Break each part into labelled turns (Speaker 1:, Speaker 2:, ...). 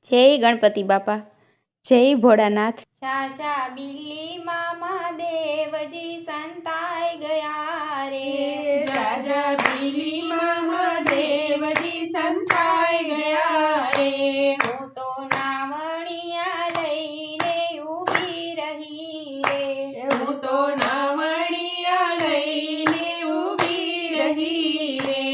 Speaker 1: જય ગણપતિ બાપા, જય ભોળાનાથ।
Speaker 2: ચાચા બિલ્લી મામા દેવજી સંતાઈ ગયા રે।
Speaker 3: ચાચા બિલ્લી મામા દેવજી સંતાઈ ગયા રે।
Speaker 2: હું તો નાવણિયા લઈને ઊભી રહી રે।
Speaker 3: હું તો નાવણિયા લઈને ઊભી રહી રે।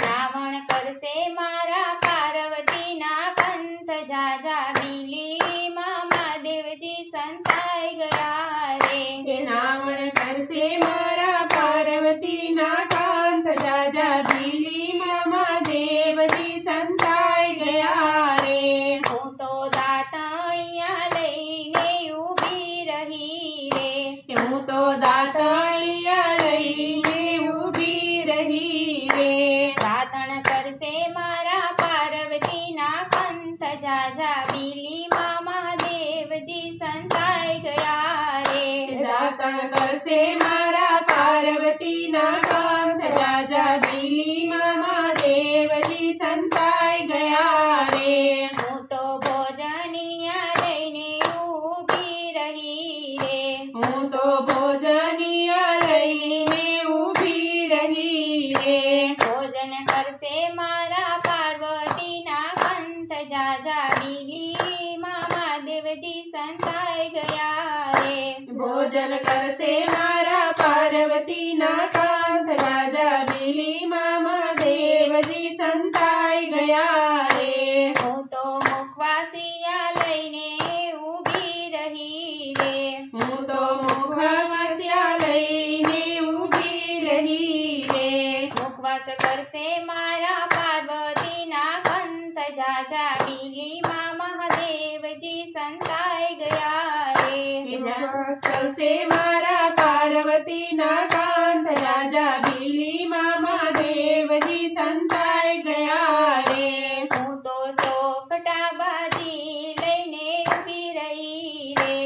Speaker 2: રાવણ કરશે મારા પાર્વતીના કંથ, જાજા બિલ્લી મામા દેવજી સંતાઈ ગયા રે।
Speaker 3: રાવણ કરશે મારા પાર્વતીના કાંત, જાજા બિલ્લી મામા દેવજી સંતાઈ ગયા રે।
Speaker 2: હું તો દાતણિયા લઈને ઊભી રહી રે।
Speaker 3: હું તો દાતણિયા લઈને ઊભી રહી રે।
Speaker 2: દાતણ કરશે મારા પાર્વતીના કંથ, જાજા બિલ્લી મામા દેવજી સંતાઈ ગયા રે।
Speaker 3: દાતણ કરશે મારા પાર્વતીના કાંત, જાજા બિલ્લી મામા દેવજી સંતાઈ ગયા રે।
Speaker 2: હું તો ભોજનિયા લઈને ઊભી રહી રે।
Speaker 3: હું તો ભોજનિયા લઈને ઊભી રહી રે।
Speaker 2: ભોજન કરશે મારા પાર્વતીના કંથ, જાજા બિલ્લી મામા દેવજી સંતાઈ ગયા રે।
Speaker 3: ભોજન કરશે મારા પાર્વતીના કાંત, રાજા બિલ્લી મામા દેવજી સંતાઈ ગયા રે।
Speaker 2: હું તો મુખવાસિયા લઈને ઊભી રહી રે।
Speaker 3: હું તો મુખવાસિયા લઈને ઊભી રહી રે।
Speaker 2: મુખવાસ કરશે મારા પાર્વતીના કંથ, જાજા બિલ્લી મામા દેવજી સંતાઈ ગયા રે।
Speaker 3: મુખવાસ કરશે મારા પાર્વતીના કાંત, રાજા બિલ્લી મામા દેવજી સંતાઈ ગયા રે।
Speaker 2: હું તો સોપટા બાજી લઈને ઊભી રહી રે।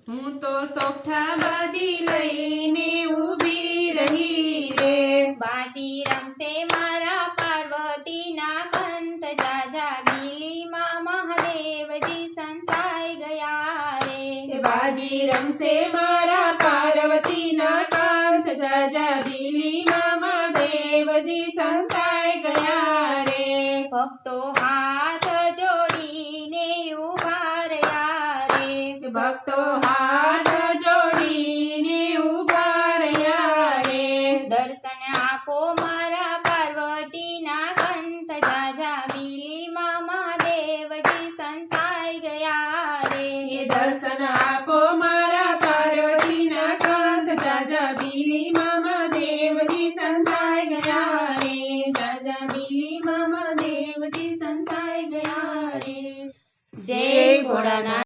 Speaker 3: હું તો સોગઠા બાજી લઈને ઊભી રહી રે।
Speaker 2: બાજી રમશે મારા પાર્વતીના કંથ, જાજા બિલ્લી મામા દેવજી સંતાઈ ગયા રે।
Speaker 3: બાજી રમશે મારા પાર્વતીના કાંત, જાજા બિલ્લી મામા દેવજી સંતાઈ ગયા રે।
Speaker 2: ભક્તો હાથ જોડીને ઊભા રહ્યા રે।
Speaker 3: ભક્તો હાથ જોડીને ઊભા રહ્યા રે।
Speaker 2: દર્શન આપો મારા પાર્વતીના કંથ, જાજા બિલ્લી મામા દેવજી સંતાઈ ગયા રે।
Speaker 3: દર્શન આપો મારા પાર્વતીના કાંત, જાજા બિલ્લી મામા દેવજી સંતાઈ ગયા રે। જાજા બિલ્લી મામા દેવજી સંતાઈ ગયા રે।
Speaker 1: જય ભોળાનાથ।